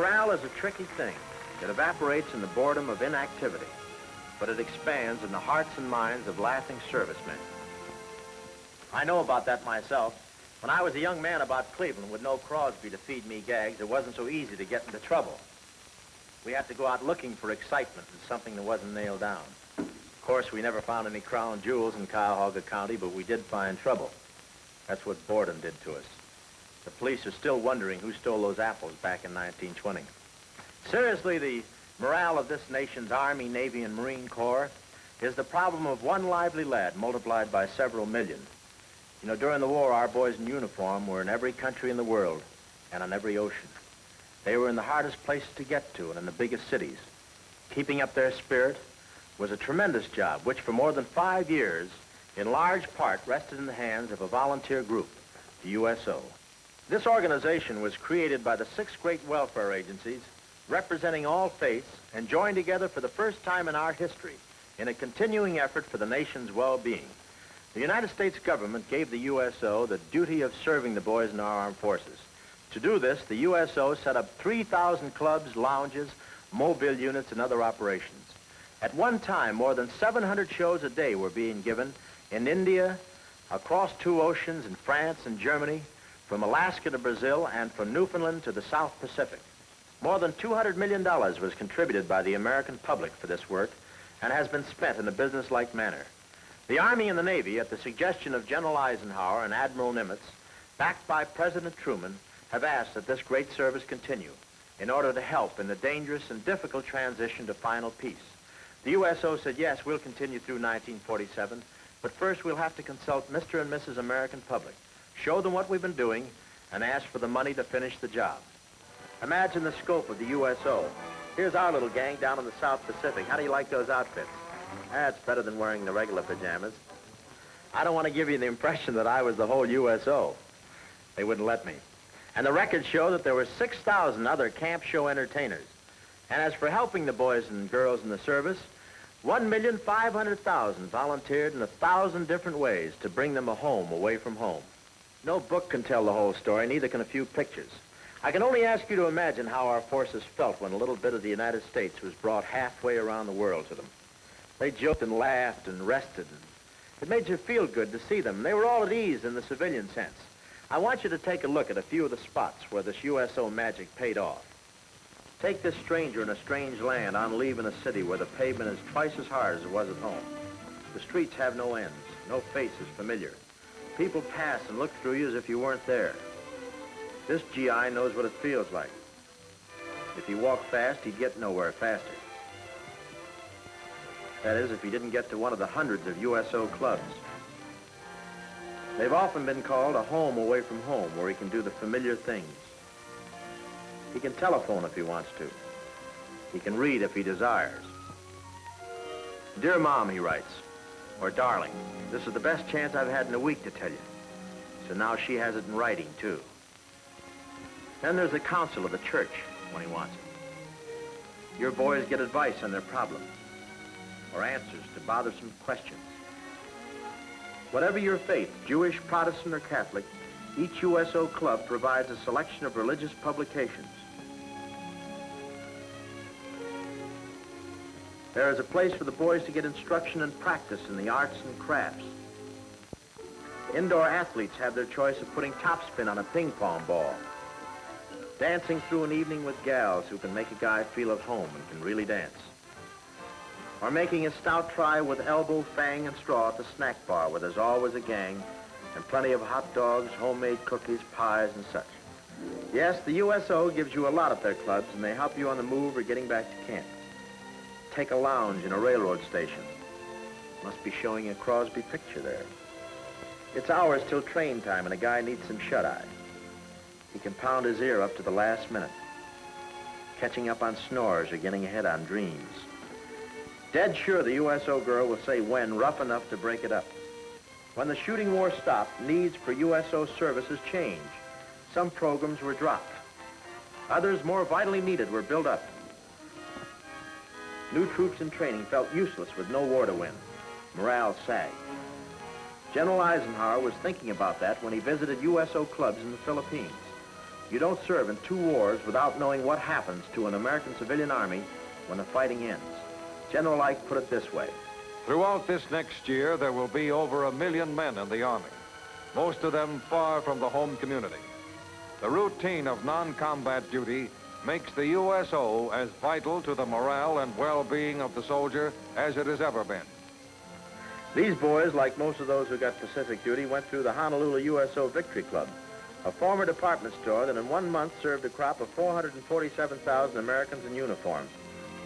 Morale is a tricky thing. It evaporates in the boredom of inactivity, but it expands in the hearts and minds of laughing servicemen. I know about that myself. When I was a young man about Cleveland with no Crosby to feed me gags, it wasn't so easy to get into trouble. We had to go out looking for excitement and something that wasn't nailed down. Of course, we never found any crown jewels in Cuyahoga County, but we did find trouble. That's what boredom did to us. The police are still wondering who stole those apples back in 1920. Seriously, the morale of this nation's Army, Navy, and Marine Corps is the problem of one lively lad multiplied by several million. You know, during the war, our boys in uniform were in every country in the world and on every ocean. They were in the hardest places to get to and in the biggest cities. Keeping up their spirit was a tremendous job, which for more than 5 years, in large part, rested in the hands of a volunteer group, the USO. This organization was created by the 6 great welfare agencies representing all faiths and joined together for the first time in our history in a continuing effort for the nation's well-being. The United States government gave the USO the duty of serving the boys in our armed forces. To do this, the USO set up 3,000 clubs, lounges, mobile units, and other operations. At one time, more than 700 shows a day were being given in India, across 2 oceans, in France and Germany, from Alaska to Brazil, and from Newfoundland to the South Pacific. More than $200 million was contributed by the American public for this work and has been spent in a businesslike manner. The Army and the Navy, at the suggestion of General Eisenhower and Admiral Nimitz, backed by President Truman, have asked that this great service continue in order to help in the dangerous and difficult transition to final peace. The USO said, yes, we'll continue through 1947, but first we'll have to consult Mr. and Mrs. American public, show them what we've been doing, and ask for the money to finish the job. Imagine the scope of the USO. Here's our little gang down in the South Pacific. How do you like those outfits? That's better than wearing the regular pajamas. I don't want to give you the impression that I was the whole USO. They wouldn't let me. And the records show that there were 6,000 other camp show entertainers. And as for helping the boys and girls in the service, 1,500,000 volunteered in 1,000 different ways to bring them a home away from home. No book can tell the whole story, neither can a few pictures. I can only ask you to imagine how our forces felt when a little bit of the United States was brought halfway around the world to them. They joked and laughed and rested. And it made you feel good to see them. They were all at ease in the civilian sense. I want you to take a look at a few of the spots where this USO magic paid off. Take this stranger in a strange land on leave in a city where the pavement is twice as hard as it was at home. The streets have no ends, no faces familiar. People pass and look through you as if you weren't there. This GI knows what it feels like. If he walked fast, he'd get nowhere faster. That is, if he didn't get to one of the hundreds of USO clubs. They've often been called a home away from home, where he can do the familiar things. He can telephone if he wants to. He can read if he desires. Dear Mom, he writes, or Darling, this is the best chance I've had in a week to tell you. So now she has it in writing, too. Then there's the counsel of the church when he wants it. Your boys get advice on their problems or answers to bothersome questions. Whatever your faith, Jewish, Protestant, or Catholic, each USO club provides a selection of religious publications. There is a place for the boys to get instruction and practice in the arts and crafts. Indoor athletes have their choice of putting topspin on a ping-pong ball, dancing through an evening with gals who can make a guy feel at home and can really dance, or making a stout try with elbow, fang, and straw at the snack bar where there's always a gang and plenty of hot dogs, homemade cookies, pies, and such. Yes, the USO gives you a lot at their clubs, and they help you on the move or getting back to camp. Take a lounge in a railroad station. Must be showing a Crosby picture there. It's hours till train time, and a guy needs some shut-eye. He can pound his ear up to the last minute, catching up on snores or getting ahead on dreams. Dead sure the USO girl will say when rough enough to break it up. When the shooting war stopped, needs for USO services changed. Some programs were dropped. Others, more vitally needed, were built up. New troops in training felt useless with no war to win. Morale sagged. General Eisenhower was thinking about that when he visited USO clubs in the Philippines. You don't serve in 2 wars without knowing what happens to an American civilian army when the fighting ends. General Ike put it this way. Throughout this next year, there will be over 1 million men in the Army, most of them far from the home community. The routine of non-combat duty makes the USO as vital to the morale and well-being of the soldier as it has ever been. These boys, like most of those who got Pacific duty, went through the Honolulu USO Victory Club, a former department store that in 1 month served a crop of 447,000 Americans in uniforms.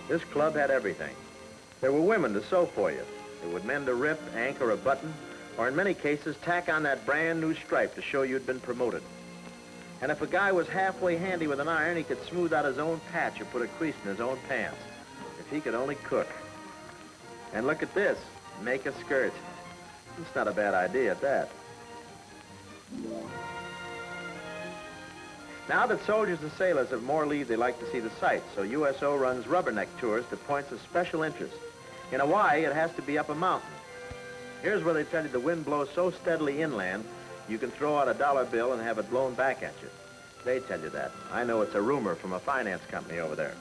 This club had everything. There were women to sew for you. They would mend a rip, anchor a button, or in many cases, tack on that brand new stripe to show you'd been promoted. And if a guy was halfway handy with an iron, he could smooth out his own patch or put a crease in his own pants. If he could only cook. And look at this, make a skirt. It's not a bad idea at that. Now that soldiers and sailors have more leave, they like to see the sights, so USO runs rubberneck tours to points of special interest. In Hawaii, it has to be up a mountain. Here's where they tell you the wind blows so steadily inland, you can throw out a dollar bill and have it blown back at you. They tell you that. I know it's a rumor from a finance company over there.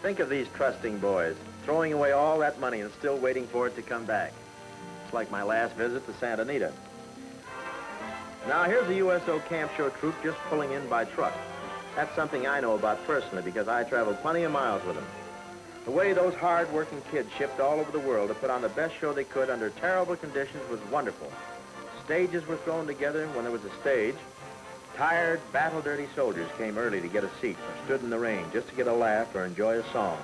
Think of these trusting boys, throwing away all that money and still waiting for it to come back. It's like my last visit to Santa Anita. Now, here's the USO Camp Show troop just pulling in by truck. That's something I know about personally because I traveled plenty of miles with them. The way those hard-working kids shipped all over the world to put on the best show they could under terrible conditions was wonderful. Stages were thrown together when there was a stage. Tired, battle-dirty soldiers came early to get a seat or stood in the rain just to get a laugh or enjoy a song.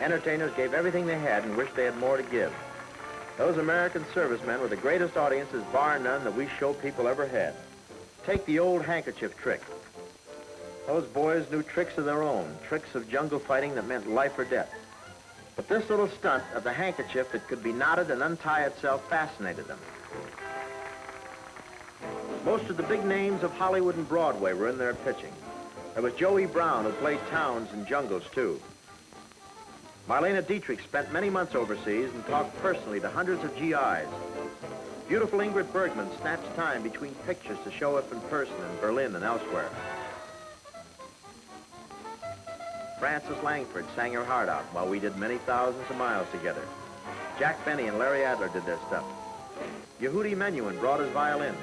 Entertainers gave everything they had and wished they had more to give. Those American servicemen were the greatest audiences, bar none, that we show people ever had. Take the old handkerchief trick. Those boys knew tricks of their own, tricks of jungle fighting that meant life or death. But this little stunt of the handkerchief that could be knotted and untie itself fascinated them. Most of the big names of Hollywood and Broadway were in there pitching. There was Joey Brown, who played towns and jungles, too. Marlene Dietrich spent many months overseas and talked personally to hundreds of GIs. Beautiful Ingrid Bergman snatched time between pictures to show up in person in Berlin and elsewhere. Frances Langford sang her heart out while we did many thousands of miles together. Jack Benny and Larry Adler did their stuff. Yehudi Menuhin brought his violin.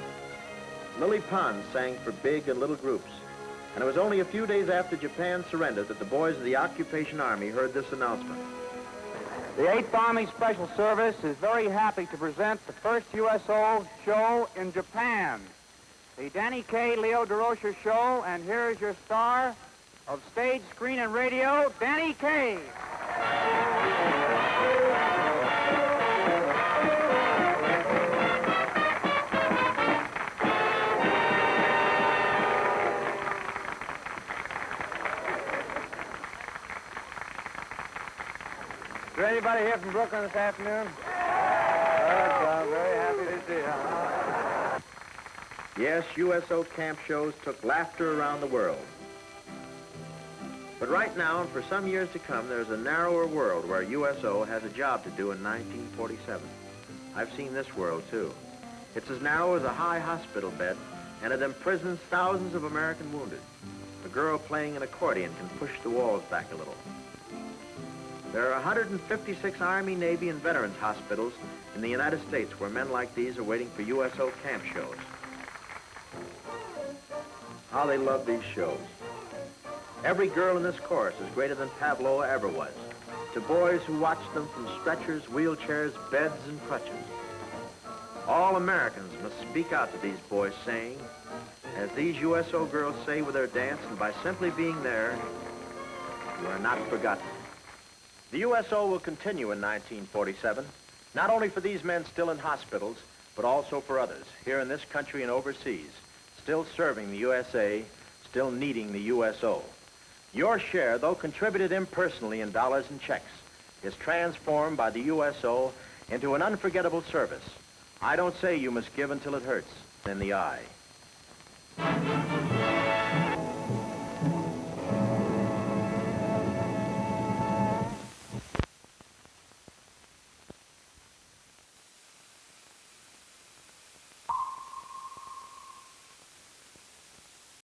Lily Pons sang for big and little groups. And it was only a few days after Japan surrendered that the boys of the Occupation Army heard this announcement. The 8th Army Special Service is very happy to present the first USO show in Japan, the Danny K. Leo DeRocher Show, and here's your star of stage, screen, and radio, Danny K. Is there anybody here from Brooklyn this afternoon? I'm very happy to see you. Yes, USO Camp Shows took laughter around the world. But right now, and for some years to come, there's a narrower world where USO has a job to do in 1947. I've seen this world, too. It's as narrow as a high hospital bed, and it imprisons thousands of American wounded. A girl playing an accordion can push the walls back a little. There are 156 Army, Navy, and Veterans hospitals in the United States where men like these are waiting for USO Camp Shows. How they love these shows. Every girl in this chorus is greater than Pavlova ever was. To boys who watch them from stretchers, wheelchairs, beds, and crutches. All Americans must speak out to these boys saying, as these USO girls say with their dance, and by simply being there, you are not forgotten. The USO will continue in 1947, not only for these men still in hospitals, but also for others here in this country and overseas, still serving the USA, still needing the USO. Your share, though contributed impersonally in dollars and checks, is transformed by the USO into an unforgettable service. I don't say you must give until it hurts in the eye.